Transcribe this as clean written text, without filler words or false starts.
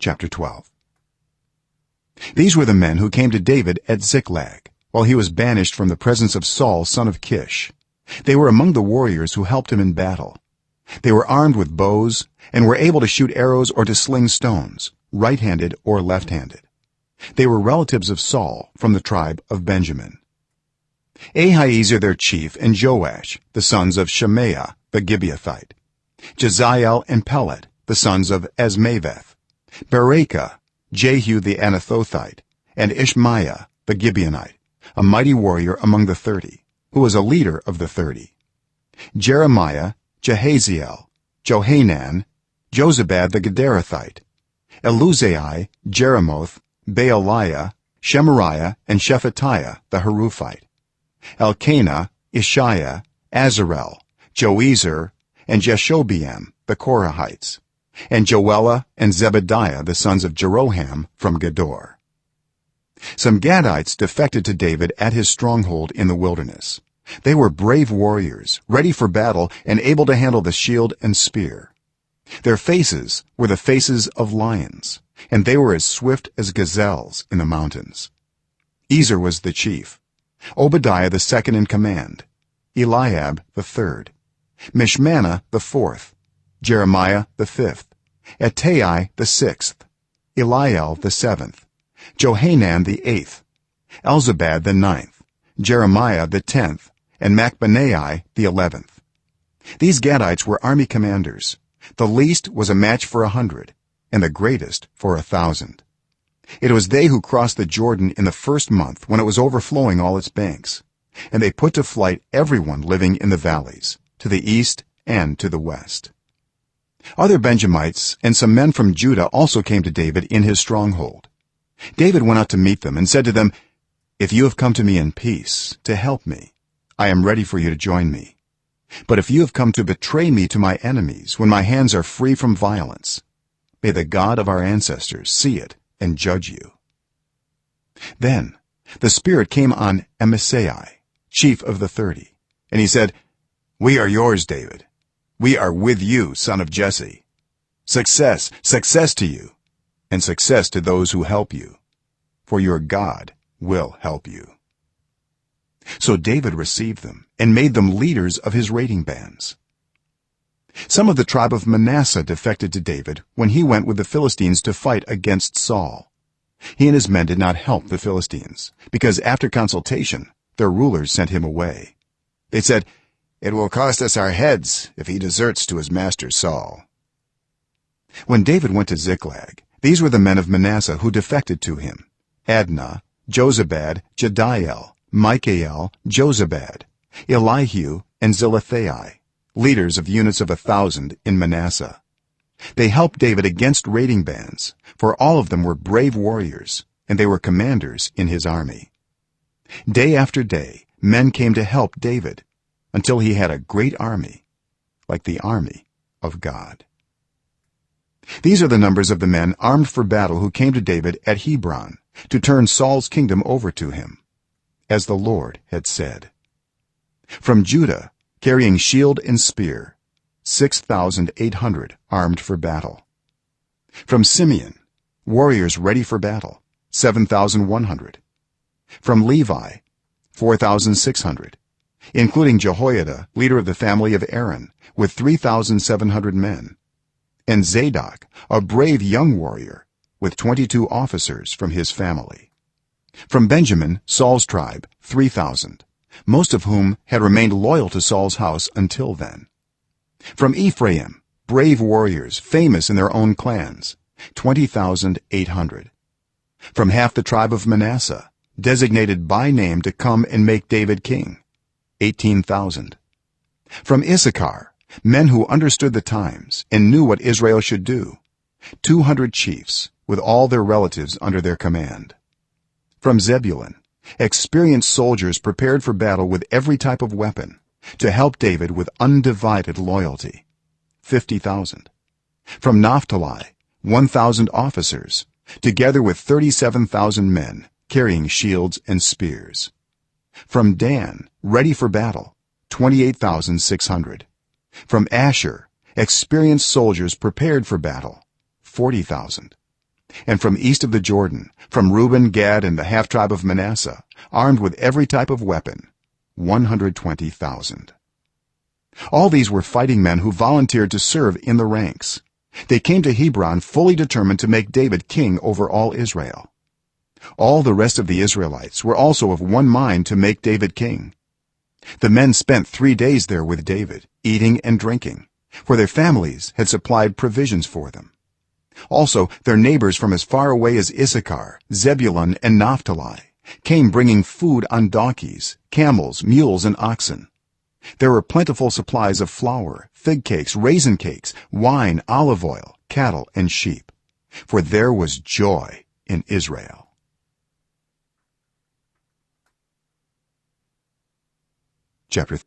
chapter 12. These were the men who came to David at Ziklag while he was banished from the presence of Saul son of Kish. They were among the warriors who helped him in battle. They were armed with bows and were able to shoot arrows or to sling stones, right-handed or left-handed. They were relatives of Saul from the tribe of Benjamin. Ahiezer their chief and Joash, the sons of Shemaiah the Gibeathite, Jeziel and Pelet, the sons of Asmaveth, Berekah, Jehu the Anathothite, and Ishmaiah the Gibeonite, a mighty warrior among the 30, who was a leader of the 30. Jeremiah, Jehaziel, Johanan, Jozabad the Gederathite, Eluzai, Jeremoth, Baaliah, Shemariah, and Shephatiah the Haruphite, Elkanah, Ishiah, Azarel, Joezer, and Jeshobeam the Korahites, and Joelah and Zebediah the sons of Jeroham from Gedor. Some Gadites defected to David at his stronghold in the wilderness. They were brave warriors, ready for battle and able to handle the shield and spear. Their faces were the faces of lions, and they were as swift as gazelles in the mountains. Ezer was the chief, Obadiah the second in command, Eliab the third, Mishmannah the fourth, Jeremiah the fifth, Attai the sixth, Eliel the seventh, Johanan the eighth, Elzabad the ninth, Jeremiah the 10th, and Machbanai the 11th. These Gadites were army commanders. The least was a match for 100, and the greatest for 1,000. It was they who crossed the Jordan in the first month when it was overflowing all its banks, and they put to flight everyone living in the valleys, to the east and to the west. Other Benjamites and some men from Judah also came to David in his stronghold. David went out to meet them and said to them, "If you have come to me in peace to help me, I am ready for you to join me. But if you have come to betray me to my enemies when my hands are free from violence, may the God of our ancestors see it and judge you." Then the Spirit came on Amasai, chief of the 30, and he said, "We are yours, David. We are with you, son of Jesse. Success, success to you, and success to those who help you, for your God will help you." So David received them and made them leaders of his raiding bands. Some of the tribe of Manasseh defected to David when he went with the Philistines to fight against Saul. He and his men did not help the Philistines, because after consultation their rulers sent him away. They said, "It will cost us our heads if he deserts to his master Saul." When David went to Ziklag, these were the men of Manasseh who defected to him: Adnah, Jozabad, Jediel, Michael, Jozabad, Elihu, and Zilithai, leaders of units of 1,000 in Manasseh. They helped David against raiding bands, for all of them were brave warriors, and they were commanders in his army. Day after day men came to help David, until he had a great army, like the army of God. These are the numbers of the men armed for battle who came to David at Hebron to turn Saul's kingdom over to him, as the Lord had said. From Judah, carrying shield and spear, 6,800 armed for battle. From Simeon, warriors ready for battle, 7,100. From Levi, 4,600, including Jehoiada, leader of the family of Aaron, with 3,700 men, and Zadok, a brave young warrior, with 22 officers from his family. From Benjamin, Saul's tribe, 3,000, most of whom had remained loyal to Saul's house until then. From Ephraim, brave warriors famous in their own clans, 20,800. From half the tribe of Manasseh, designated by name to come and make David king, 18,000. From Issachar, men who understood the times and knew what Israel should do, 200 chiefs with all their relatives under their command. From Zebulun, experienced soldiers prepared for battle with every type of weapon to help David with undivided loyalty, 50,000. From Naphtali, 1,000 officers, together with 37,000 men carrying shields and spears. From Dan, ready for battle, 28,600. From Asher, experienced soldiers prepared for battle, 40,000. and from east of the jordan, from Reuben, Gad, and the half tribe of Manasseh, armed with every type of weapon, 120,000. all these were fighting men who volunteered to serve in the ranks. They came to Hebron fully determined to make David king over all Israel. all the rest of the Israelites were also of one mind to make David king. the men spent 3 days there with David, eating and drinking, for their families had supplied provisions for them. also their neighbors from as far away as Issachar, Zebulun, and Naphtali came bringing food on donkeys, camels, mules, and oxen. there were plentiful supplies of flour, fig cakes, raisin cakes, wine, olive oil, cattle, and sheep, for there was joy in Israel. Chapter